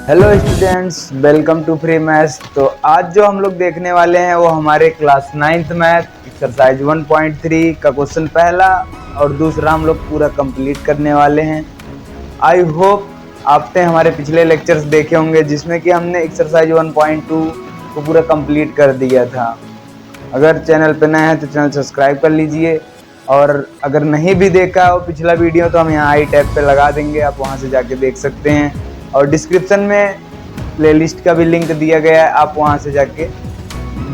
Hello students, welcome to free maths. तो आज जो हम लोग देखने वाले हैं वो हमारे क्लास 9th मैथ एक्सरसाइज 1.3 का क्वेश्चन पहला और दूसरा हम लोग पूरा कंप्लीट करने वाले हैं। आई होप आपने हमारे पिछले लेक्चर्स देखे होंगे जिसमें कि हमने एक्सरसाइज 1.2 को पूरा कंप्लीट कर दिया था। अगर चैनल पर नए हैं तो चैनल सब्सक्राइब कर लीजिए, और अगर नहीं भी देखा हो पिछला वीडियो तो हम यहाँ आई टैब पे लगा देंगे, आप वहाँ से जाके देख सकते हैं। और डिस्क्रिप्शन में प्लेलिस्ट का भी लिंक दिया गया है, आप वहाँ से जाके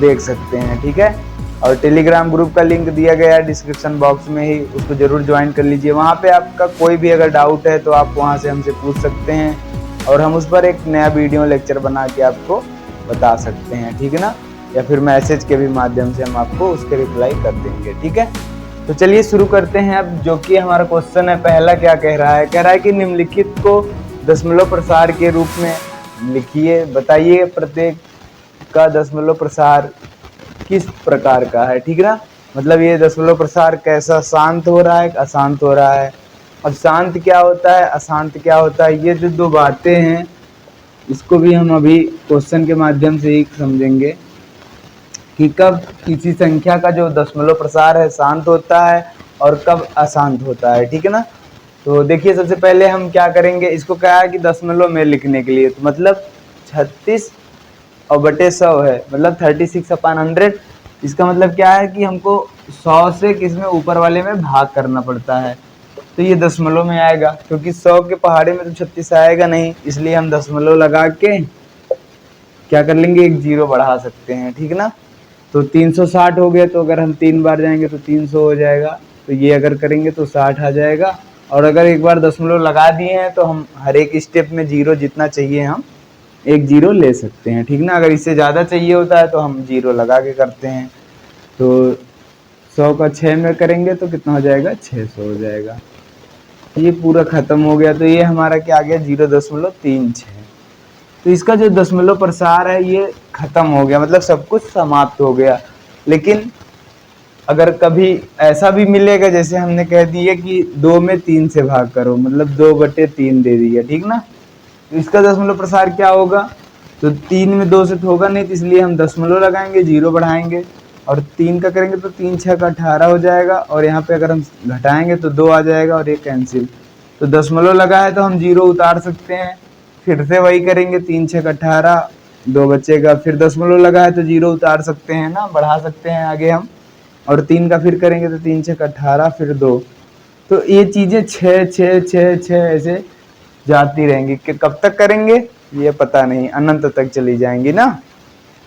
देख सकते हैं, ठीक है। और टेलीग्राम ग्रुप का लिंक दिया गया है डिस्क्रिप्शन बॉक्स में ही, उसको ज़रूर ज्वाइन कर लीजिए। वहाँ पे आपका कोई भी अगर डाउट है तो आप वहाँ से हमसे पूछ सकते हैं और हम उस पर एक नया वीडियो लेक्चर बना के आपको बता सकते हैं, ठीक है ना। या फिर मैसेज के भी माध्यम से हम आपको उसके रिप्लाई कर देंगे, ठीक है। तो चलिए शुरू करते हैं अब, जो कि हमारा क्वेश्चन है पहला। क्या कह रहा है? कह रहा है कि निम्नलिखित को दशमलव प्रसार के रूप में लिखिए, बताइए प्रत्येक का दशमलव प्रसार किस प्रकार का है, ठीक ना। मतलब ये दशमलव प्रसार कैसा, शांत हो रहा है, अशांत हो रहा है। अब शांत क्या होता है, अशांत क्या होता है, ये जो दो बातें हैं इसको भी हम अभी क्वेश्चन के माध्यम से ही समझेंगे कि कब किसी संख्या का जो दशमलव प्रसार है शांत होता है और कब अशांत होता है, ठीक है ना। तो देखिए, सबसे पहले हम क्या करेंगे, इसको कहा है कि दशमलव में लिखने के लिए, तो मतलब 36 और बटे 100 है, मतलब 36/100। इसका मतलब क्या है कि हमको 100 से किसमें ऊपर वाले में भाग करना पड़ता है, तो ये दशमलव में आएगा, क्योंकि 100 के पहाड़े में तो 36 आएगा नहीं, इसलिए हम दशमलव लगा के क्या कर लेंगे, एक जीरो बढ़ा सकते हैं, ठीक ना। तो 360 हो गया, तो अगर हम 3 बार जाएंगे तो 300 हो जाएगा, तो ये अगर करेंगे तो 60 आ जाएगा। और अगर एक बार दशमलव लगा दिए हैं तो हम हर एक स्टेप में जीरो जितना चाहिए हम एक जीरो ले सकते हैं, ठीक ना। अगर इससे ज़्यादा चाहिए होता है तो हम जीरो लगा के करते हैं। तो 100 का 6 में करेंगे तो कितना हो जाएगा, 600 हो जाएगा। ये पूरा ख़त्म हो गया, तो ये हमारा क्या आ गया, 0.36। तो इसका जो दशमलव प्रसार है ये खत्म हो गया, मतलब सब कुछ समाप्त हो गया। लेकिन अगर कभी ऐसा भी मिलेगा, जैसे हमने कह दिया कि 2 में 3 से भाग करो, मतलब 2/3 दे दिया, ठीक ना। तो इसका दशमलव प्रसार क्या होगा, तो 3 में 2 से तो होगा नहीं, तो इसलिए हम दशमलव लगाएंगे, जीरो बढ़ाएंगे और 3 का करेंगे तो 3 6 का 18 हो जाएगा। और यहाँ पे अगर हम घटाएंगे तो 2 आ जाएगा और ये कैंसिल। तो दशमलव लगा है तो हम जीरो उतार सकते हैं, फिर से वही करेंगे, 3 6 का 18, 2 बचेगा। फिर दशमलव लगा है तो जीरो उतार सकते हैं ना, बढ़ा सकते हैं आगे हम, और 3 का फिर करेंगे तो 3 6 का 18, फिर 2। तो ये चीज़ें 6 6 6 6 ऐसे जाती रहेंगी कि कब तक करेंगे ये पता नहीं, अनंत तक चली जाएंगी ना।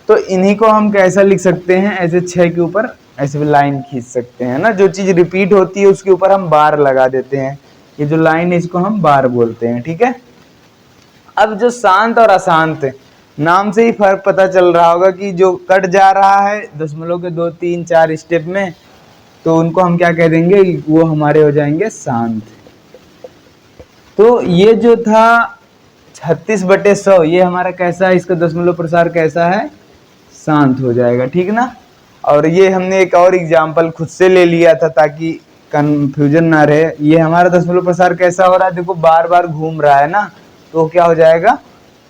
तो इन्हीं को हम कैसा लिख सकते हैं, ऐसे 6 के ऊपर ऐसे भी लाइन खींच सकते हैं ना। जो चीज़ रिपीट होती है उसके ऊपर हम बार लगा देते हैं, ये जो लाइन है इसको हम बार बोलते हैं, ठीक है। अब जो शांत और अशांत, नाम से ही फर्क पता चल रहा होगा कि जो कट जा रहा है दशमलव के 2 3 4 स्टेप में, तो उनको हम क्या कह देंगे, वो हमारे हो जाएंगे शांत। तो ये जो था 36/100, ये हमारा कैसा है, इसका दशमलव प्रसार कैसा है, शांत हो जाएगा, ठीक ना। और ये हमने एक और एग्जाम्पल खुद से ले लिया था ताकि कंफ्यूजन ना रहे। ये हमारा दशमलव प्रसार कैसा हो रहा है, देखो बार बार घूम रहा है ना, तो क्या हो जाएगा,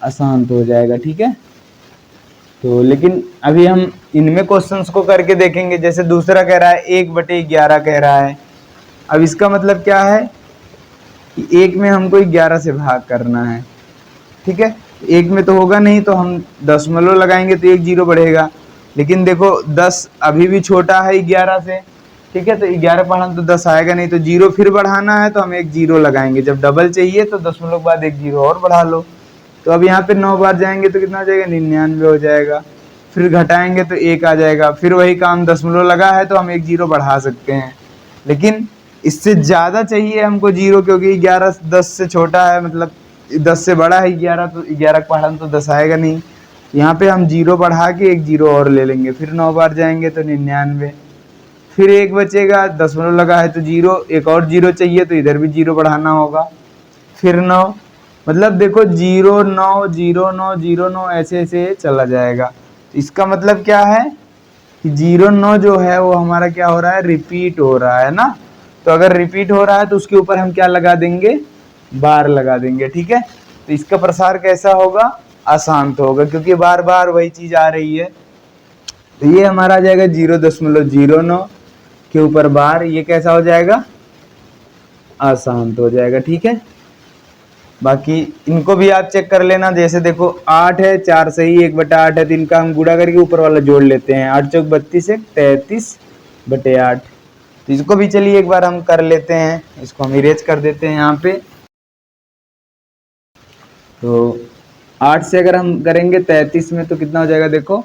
अशांत हो जाएगा, ठीक है। तो लेकिन अभी हम इनमें क्वेश्चंस को करके देखेंगे। जैसे दूसरा कह रहा है 1/11 कह रहा है। अब इसका मतलब क्या है कि 1 में हमको 11 से भाग करना है, ठीक है। 1 में तो होगा नहीं, तो हम दशमलव लगाएंगे तो एक जीरो बढ़ेगा। लेकिन देखो 10 अभी भी छोटा है 11 से, ठीक है। तो 11 पढ़ा तो 10 आएगा नहीं, तो जीरो फिर बढ़ाना है तो हम एक जीरो लगाएंगे। जब डबल चाहिए तो दशमलव के बाद एक जीरो और बढ़ा लो। तो अब यहाँ पे 9 बार जाएंगे तो कितना हो जाएगा, 99 हो जाएगा। फिर घटाएंगे तो 1 आ जाएगा। फिर वही काम, दशमलव लगा है तो हम एक जीरो बढ़ा सकते हैं। लेकिन इससे ज़्यादा चाहिए हमको जीरो, क्योंकि 11 10 से छोटा है, मतलब 10 से बड़ा है 11, तो 11 का पढ़ा तो 10 आएगा नहीं। यहाँ पे हम जीरो बढ़ा के एक जीरो और ले लेंगे। फिर 9 बार जाएंगे तो 99, फिर एक बचेगा, दशमलव लगा है तो जीरो, एक और जीरो चाहिए तो इधर भी जीरो बढ़ाना होगा, फिर 9। मतलब देखो 0 9 0 9 0 9 ऐसे ऐसे चला जाएगा। इसका मतलब क्या है कि 0 9 जो है वो हमारा क्या हो रहा है, रिपीट हो रहा है ना। तो अगर रिपीट हो रहा है तो उसके ऊपर हम क्या लगा देंगे, बार लगा देंगे, ठीक है। तो इसका प्रसार कैसा होगा, अशांत होगा, क्योंकि बार बार वही चीज आ रही है। तो ये हमारा आ जाएगा 0.09 के ऊपर बार, ये कैसा हो जाएगा, अशांत हो जाएगा। ठीक है, बाकी इनको भी आप चेक कर लेना। जैसे देखो 8 है, 4 सही, 1/8 है, तो इनका हम गुणा करके ऊपर वाला जोड़ लेते हैं। 8 चौक 32 है, 33/8। तो इसको भी चलिए एक बार हम कर लेते हैं, इसको हम इरेज कर देते हैं यहाँ पे। तो 8 से अगर हम करेंगे 33 में तो कितना हो जाएगा, देखो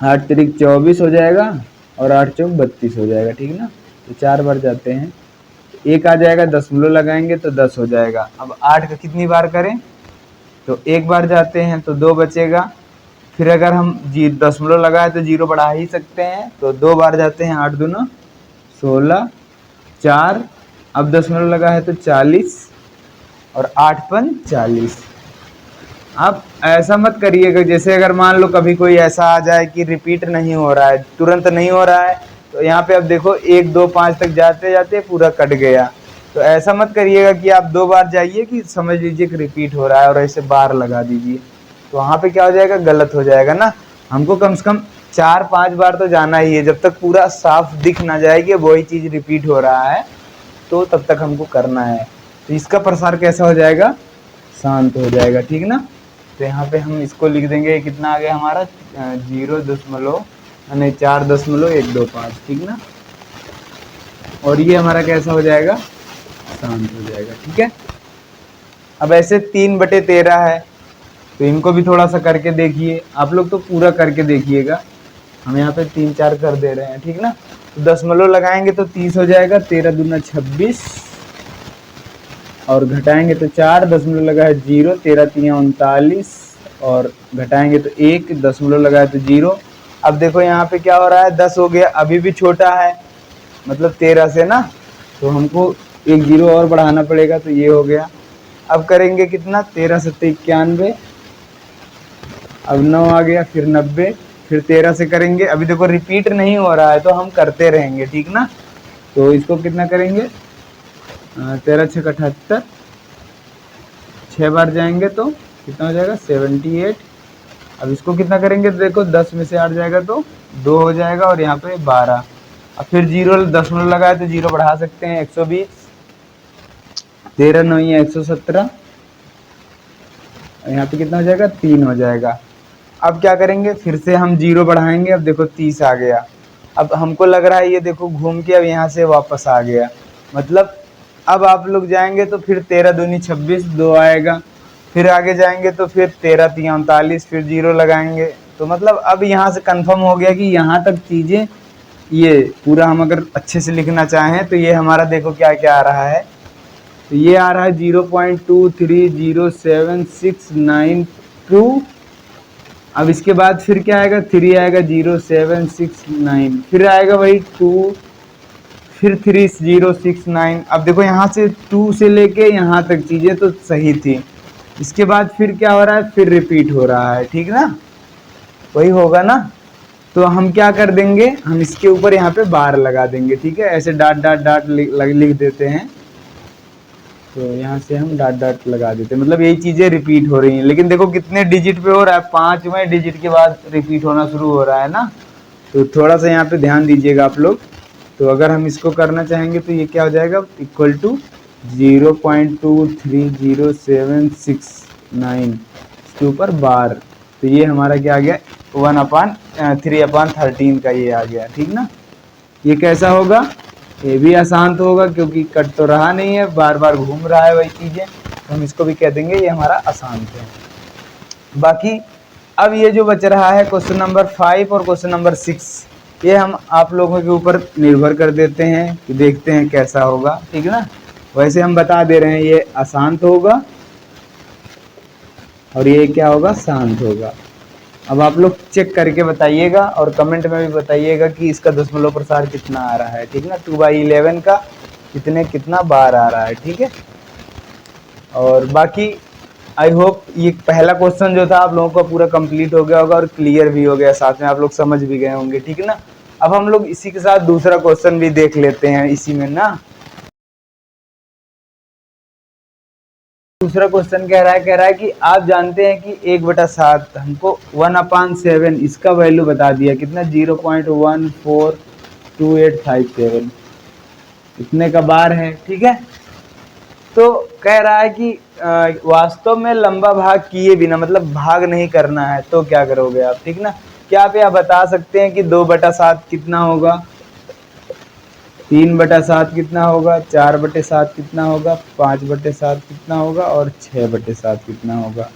8 तिरिक 24 हो जाएगा और 8 चौक 32 हो जाएगा। ठीक ना, तो 4 बार जाते हैं, एक आ जाएगा, दशमलव लगाएंगे तो 10 हो जाएगा। अब 8 का कितनी बार करें, तो एक बार जाते हैं तो 2 बचेगा। फिर अगर हम दशमलव लगाए तो 0 बढ़ा ही सकते हैं, तो 2 बार जाते हैं, 8 दूना 16, 4, अब दशमलव लगा है तो 40 और 8 पन 40। अब ऐसा मत करिएगा, जैसे अगर मान लो कभी कोई ऐसा आ जाए कि रिपीट नहीं हो रहा है, तुरंत नहीं हो रहा है, तो यहाँ पे अब देखो 1 2 5 तक जाते जाते पूरा कट गया। तो ऐसा मत करिएगा कि आप 2 बार जाइए कि समझ लीजिए कि रिपीट हो रहा है और ऐसे बार लगा दीजिए, तो वहाँ पे क्या हो जाएगा, गलत हो जाएगा ना। हमको कम से कम 4-5 बार तो जाना ही है, जब तक पूरा साफ दिख ना जाए कि वही चीज रिपीट हो रहा है, तो तब तक हमको करना है। तो इसका प्रसार कैसा हो जाएगा, शांत हो जाएगा। ठीक ना, तो यहाँ पे हम इसको लिख देंगे, कितना आ गया हमारा 4.125। ठीक ना, और ये हमारा कैसा हो जाएगा, शांत हो जाएगा। ठीक है, अब ऐसे 3/13 है, तो इनको भी थोड़ा सा करके देखिए, आप लोग तो पूरा करके देखिएगा, हम यहाँ पे 3-4 कर दे रहे हैं। ठीक ना, तो दशमलव लगाएंगे तो 30 हो जाएगा, 13 दूना 26 और घटाएंगे तो 4, दशमलव लगा है 0, 13 तिया 39 और घटाएंगे तो 1, दशमलव लगा है तो 0। अब देखो यहाँ पे क्या हो रहा है, 10 हो गया, अभी भी छोटा है, मतलब 13 से ना, तो हमको एक 0 और बढ़ाना पड़ेगा, तो ये हो गया। अब करेंगे कितना, 13 7 91, अब 9 आ गया, फिर 90, फिर 13 से करेंगे, अभी देखो रिपीट नहीं हो रहा है तो हम करते रहेंगे। ठीक ना, तो इसको कितना करेंगे, 13 6 78, 6 बार जाएंगे तो कितना हो जाएगा, 78। अब इसको कितना करेंगे, तो देखो 10 में से 8 जाएगा तो 2 हो जाएगा और यहाँ पे 12। अब फिर 0 दशमलव लगाए तो 0 बढ़ा सकते हैं, 120, 13 9 117, यहाँ पे कितना हो जाएगा, 3 हो जाएगा। अब क्या करेंगे, फिर से हम 0 बढ़ाएंगे, अब देखो 30 आ गया। अब हमको लग रहा है ये देखो घूम के अब यहाँ से वापस आ गया, मतलब अब आप लोग जाएंगे तो फिर 13 दूनी 26, 2 आएगा, फिर आगे जाएंगे तो फिर 13 तिया 39, फिर 0 लगाएंगे, तो मतलब अब यहाँ से कंफर्म हो गया कि यहाँ तक चीजें, ये पूरा हम अगर अच्छे से लिखना चाहें तो ये हमारा देखो क्या क्या आ रहा है, तो ये आ रहा है 0.230769 अब इसके बाद फिर क्या आएगा, 3 आएगा, 0769, फिर आएगा वही 2, फिर 3069। अब देखो यहाँ से 2 से लेके यहाँ तक चीजें तो सही थी, इसके बाद फिर क्या हो रहा है, फिर रिपीट हो रहा है। ठीक ना, वही होगा ना, तो हम क्या कर देंगे, हम इसके ऊपर यहाँ पे बार लगा देंगे। ठीक है, ऐसे डॉट डॉट डॉट लिख देते हैं, तो यहाँ से हम डॉट डॉट लगा देते हैं, मतलब यही चीजें रिपीट हो रही हैं। लेकिन देखो कितने डिजिट पे हो रहा है, 5वें डिजिट के बाद रिपीट होना शुरू हो रहा है ना, तो थोड़ा सा यहाँ पे ध्यान दीजिएगा आप लोग। तो अगर हम इसको करना चाहेंगे तो ये क्या हो जाएगा, इक्वल टू 0.230769 इसके ऊपर बार, तो ये हमारा क्या आ गया, 1/3/13 का ये आ गया। ठीक ना, ये कैसा होगा, ये भी अशांत होगा, क्योंकि कट तो रहा नहीं है, बार बार घूम रहा है वही चीजें, तो हम इसको भी कह देंगे ये हमारा अशांत है। बाकी अब ये जो बच रहा है क्वेश्चन नंबर 5 और क्वेश्चन नंबर 6, ये हम आप लोगों के ऊपर निर्भर कर देते हैं कि देखते हैं कैसा होगा। ठीक है ना, वैसे हम बता दे रहे हैं ये अशांत होगा और ये क्या होगा, शांत होगा। अब आप लोग चेक करके बताइएगा और कमेंट में भी बताइएगा कि इसका दशमलव प्रसार कितना आ रहा है। ठीक ना, 2/11 का कितना बार आ रहा है। ठीक है, और बाकी आई होप ये पहला क्वेश्चन जो था आप लोगों का पूरा कंप्लीट हो गया होगा और क्लियर भी हो गया, साथ में आप लोग समझ भी गए होंगे। ठीक है ना, अब हम लोग इसी के साथ दूसरा क्वेश्चन भी देख लेते हैं इसी में ना। दूसरा क्वेश्चन कह रहा है कि आप जानते हैं कि 1/7 हमको 1/7 इसका वैल्यू बता दिया कितना 0.142857 इतने का बार है। ठीक है, तो कह रहा है कि वास्तव में लंबा भाग किए बिना मतलब भाग नहीं करना है तो क्या करोगे आप। ठीक ना, क्या आप यह बता सकते हैं कि 2/7 कितना होगा, 3/7 कितना होगा, 4/7 कितना होगा, 5/7 कितना होगा और 6/7 कितना होगा।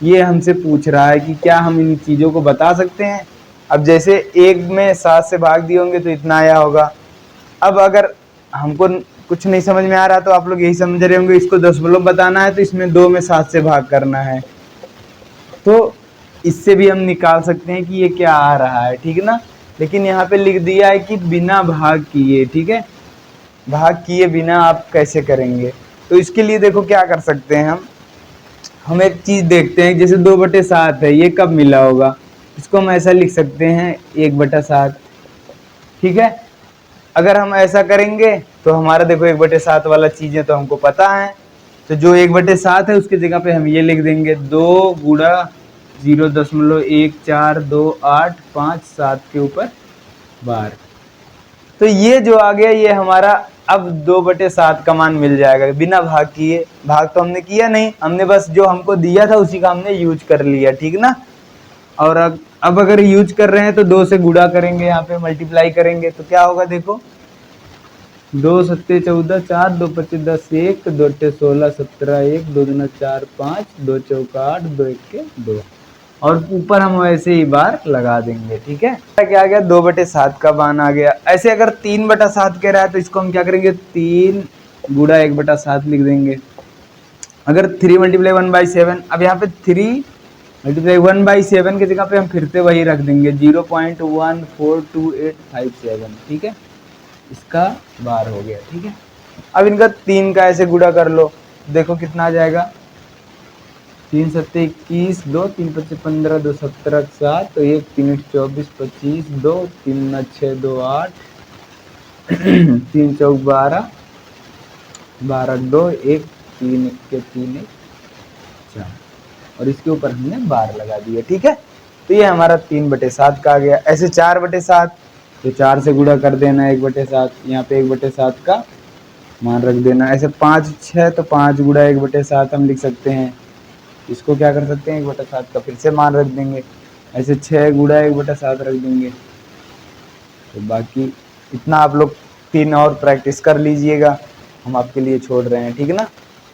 ये हमसे पूछ रहा है कि क्या हम इन चीज़ों को बता सकते हैं। अब जैसे 1 में 7 से भाग दिए होंगे तो इतना आया होगा। अब अगर हमको कुछ नहीं समझ में आ रहा तो आप लोग यही समझ रहे होंगे इसको दशमलव बताना है तो इसमें 2 में 7 से भाग करना है, तो इससे भी हम निकाल सकते हैं कि ये क्या आ रहा है। ठीक है ना, लेकिन यहाँ पे लिख दिया है कि बिना भाग किए। ठीक है, भाग किए बिना आप कैसे करेंगे, तो इसके लिए देखो क्या कर सकते हैं हम एक चीज़ देखते हैं। जैसे 2/7 है, ये कब मिला होगा, इसको हम ऐसा लिख सकते हैं 1/7। ठीक है, अगर हम ऐसा करेंगे तो हमारा देखो 1/7 वाला चीज़ें तो हमको पता है, तो जो 1/7 है उसकी जगह पे हम ये लिख देंगे 2 गुणा 0.142857 के ऊपर बार। तो ये जो आ गया ये हमारा अब 2/7 का मान मिल जाएगा बिना भाग किए। भाग तो हमने किया नहीं, हमने बस जो हमको दिया था उसी का हमने यूज कर लिया। ठीक ना, और अब अगर यूज कर रहे हैं तो 2 से गुणा करेंगे, यहाँ पे मल्टीप्लाई करेंगे तो क्या होगा देखो 2 सत्ते 14, 4 2 25 10 1 2 अट्ठे 16 17 1 2 दूना 4 5 2 चौका 8 2 इक्के 2 और ऊपर हम वैसे ही बार लगा देंगे। ठीक है, क्या आ गया 2/7 का मान आ गया। ऐसे अगर 3/7 कह रहा है तो इसको हम क्या करेंगे 3 गुणा 1/7 लिख देंगे। अगर 3 × 1/7, अब यहाँ पे 3 × 1/7 की जगह पे हम फिर से वही रख देंगे 0.142857। ठीक है, इसका बार हो गया। ठीक है, अब इनका 3 का ऐसे गुणा कर लो, देखो कितना आ जाएगा 3 सत्ते 21 2 3 पच्चे 15 2 17 7 तो 1 3 24 25 2 3 6 2 8 3 चौक 12 12 2 1 3 1 3 1 4 और इसके ऊपर हमने बार लगा दिया। ठीक है, तो ये हमारा 3/7 का आ गया। ऐसे 4/7 तो 4 से गुणा कर देना 1/7, यहाँ पे 1/7 का मान रख देना। ऐसे 5 6 तो 5 गुणा 1/7 हम लिख सकते हैं, इसको क्या कर सकते हैं 1/7 का फिर से मान रख देंगे। ऐसे 6 गुणा 1/7 रख देंगे। तो बाकी इतना आप लोग 3 और प्रैक्टिस कर लीजिएगा, हम आपके लिए छोड़ रहे हैं। ठीक है ना,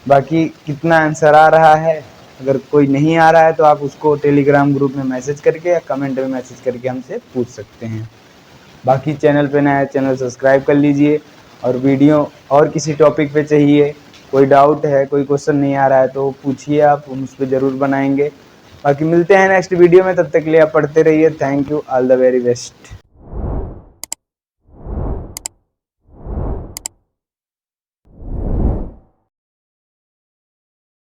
बाकी कितना आंसर आ रहा है अगर कोई नहीं आ रहा है तो आप उसको टेलीग्राम ग्रुप में मैसेज करके या कमेंट में मैसेज करके हमसे पूछ सकते हैं। बाकी चैनल पे नया है, चैनल सब्सक्राइब कर लीजिए, और वीडियो और किसी टॉपिक पे चाहिए, कोई डाउट है, कोई क्वेश्चन नहीं आ रहा है तो पूछिए आप, हम उस पर ज़रूर बनाएंगे। बाकी मिलते हैं नेक्स्ट वीडियो में, तब तक के लिए आप पढ़ते रहिए। Thank you, all the very best.